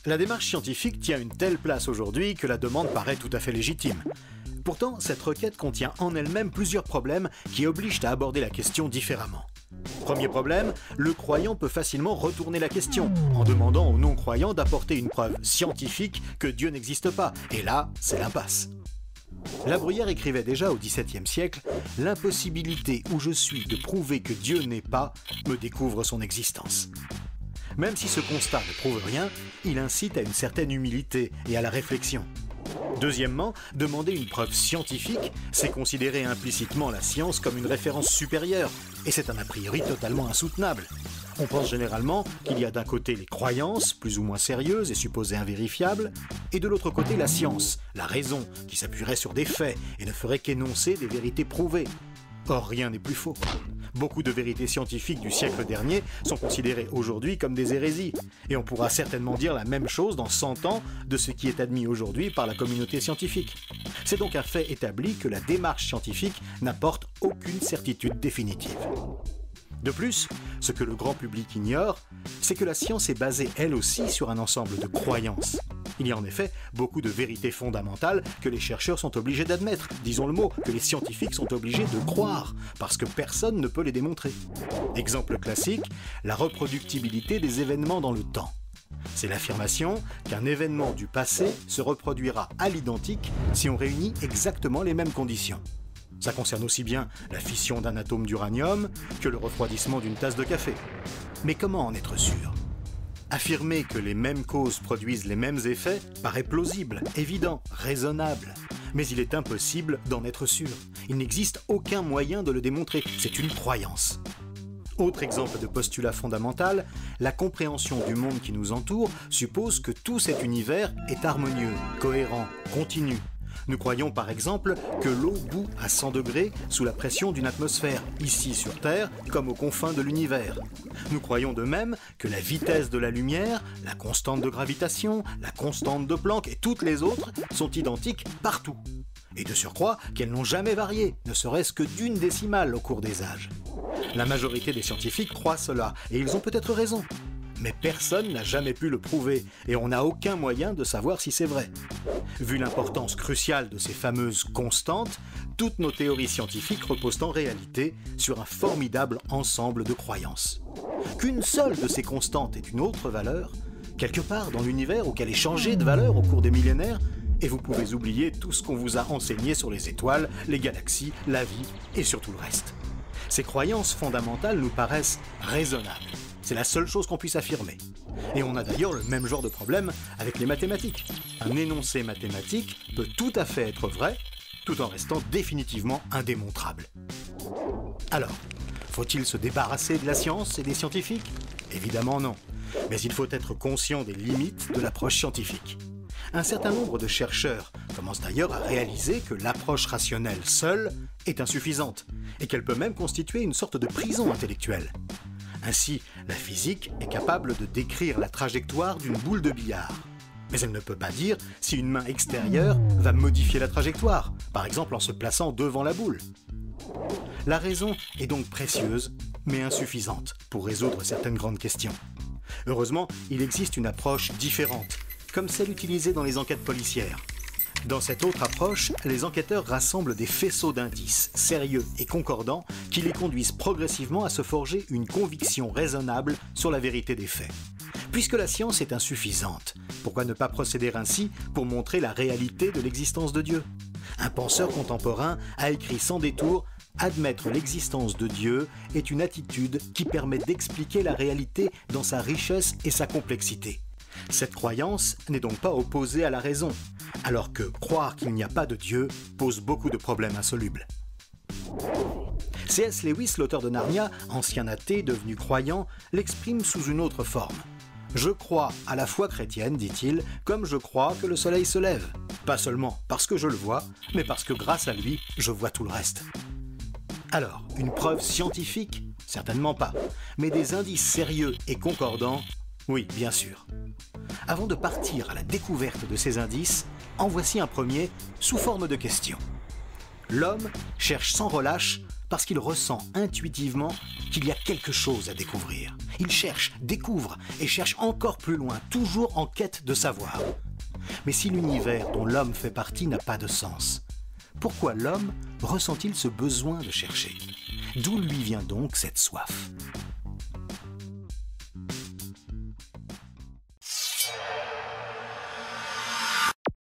La démarche scientifique tient une telle place aujourd'hui que la demande paraît tout à fait légitime. Pourtant, cette requête contient en elle-même plusieurs problèmes qui obligent à aborder la question différemment. Premier problème, le croyant peut facilement retourner la question en demandant aux non-croyants d'apporter une preuve scientifique que Dieu n'existe pas. Et là, c'est l'impasse. La Bruyère écrivait déjà au XVIIe siècle « L'impossibilité où je suis de prouver que Dieu n'est pas me découvre son existence ». Même si ce constat ne prouve rien, il incite à une certaine humilité et à la réflexion. Deuxièmement, demander une preuve scientifique, c'est considérer implicitement la science comme une référence supérieure, et c'est un a priori totalement insoutenable. On pense généralement qu'il y a d'un côté les croyances, plus ou moins sérieuses et supposées invérifiables, et de l'autre côté la science, la raison, qui s'appuierait sur des faits et ne ferait qu'énoncer des vérités prouvées. Or, rien n'est plus faux. Beaucoup de vérités scientifiques du siècle dernier sont considérées aujourd'hui comme des hérésies, et on pourra certainement dire la même chose dans 100 ans de ce qui est admis aujourd'hui par la communauté scientifique. C'est donc un fait établi que la démarche scientifique n'apporte aucune certitude définitive. De plus, ce que le grand public ignore, c'est que la science est basée elle aussi sur un ensemble de croyances. Il y a en effet beaucoup de vérités fondamentales que les chercheurs sont obligés d'admettre, disons le mot, que les scientifiques sont obligés de croire, parce que personne ne peut les démontrer. Exemple classique, la reproductibilité des événements dans le temps. C'est l'affirmation qu'un événement du passé se reproduira à l'identique si on réunit exactement les mêmes conditions. Ça concerne aussi bien la fission d'un atome d'uranium que le refroidissement d'une tasse de café. Mais comment en être sûr ? Affirmer que les mêmes causes produisent les mêmes effets paraît plausible, évident, raisonnable. Mais il est impossible d'en être sûr. Il n'existe aucun moyen de le démontrer. C'est une croyance. Autre exemple de postulat fondamental, la compréhension du monde qui nous entoure suppose que tout cet univers est harmonieux, cohérent, continu. Nous croyons par exemple que l'eau bout à 100 degrés sous la pression d'une atmosphère, ici sur Terre comme aux confins de l'univers. Nous croyons de même que la vitesse de la lumière, la constante de gravitation, la constante de Planck et toutes les autres sont identiques partout. Et de surcroît qu'elles n'ont jamais varié, ne serait-ce que d'une décimale au cours des âges. La majorité des scientifiques croient cela, et ils ont peut-être raison. Mais personne n'a jamais pu le prouver, et on n'a aucun moyen de savoir si c'est vrai. Vu l'importance cruciale de ces fameuses constantes, toutes nos théories scientifiques reposent en réalité sur un formidable ensemble de croyances. Qu'une seule de ces constantes ait une autre valeur, quelque part dans l'univers ou qu'elle ait changé de valeur au cours des millénaires, et vous pouvez oublier tout ce qu'on vous a enseigné sur les étoiles, les galaxies, la vie et sur tout le reste. Ces croyances fondamentales nous paraissent raisonnables. C'est la seule chose qu'on puisse affirmer. Et on a d'ailleurs le même genre de problème avec les mathématiques. Un énoncé mathématique peut tout à fait être vrai, tout en restant définitivement indémontrable. Alors, faut-il se débarrasser de la science et des scientifiques ? Évidemment non. Mais il faut être conscient des limites de l'approche scientifique. Un certain nombre de chercheurs commencent d'ailleurs à réaliser que l'approche rationnelle seule est insuffisante, et qu'elle peut même constituer une sorte de prison intellectuelle. Ainsi, la physique est capable de décrire la trajectoire d'une boule de billard. Mais elle ne peut pas dire si une main extérieure va modifier la trajectoire, par exemple en se plaçant devant la boule. La raison est donc précieuse, mais insuffisante pour résoudre certaines grandes questions. Heureusement, il existe une approche différente, comme celle utilisée dans les enquêtes policières. Dans cette autre approche, les enquêteurs rassemblent des faisceaux d'indices sérieux et concordants qui les conduisent progressivement à se forger une conviction raisonnable sur la vérité des faits. Puisque la science est insuffisante, pourquoi ne pas procéder ainsi pour montrer la réalité de l'existence de Dieu ? Un penseur contemporain a écrit sans détour « Admettre l'existence de Dieu est une attitude qui permet d'expliquer la réalité dans sa richesse et sa complexité. » Cette croyance n'est donc pas opposée à la raison, alors que croire qu'il n'y a pas de Dieu pose beaucoup de problèmes insolubles. C.S. Lewis, l'auteur de Narnia, ancien athée devenu croyant, l'exprime sous une autre forme. « Je crois à la foi chrétienne, dit-il, comme je crois que le soleil se lève. Pas seulement parce que je le vois, mais parce que grâce à lui, je vois tout le reste. » Alors, une preuve scientifique ? Certainement pas. Mais des indices sérieux et concordants ? Oui, bien sûr. Avant de partir à la découverte de ces indices, en voici un premier sous forme de question. L'homme cherche sans relâche Parce qu'il ressent intuitivement qu'il y a quelque chose à découvrir. Il cherche, découvre et cherche encore plus loin, toujours en quête de savoir. Mais si l'univers dont l'homme fait partie n'a pas de sens, pourquoi l'homme ressent-il ce besoin de chercher? D'où lui vient donc cette soif?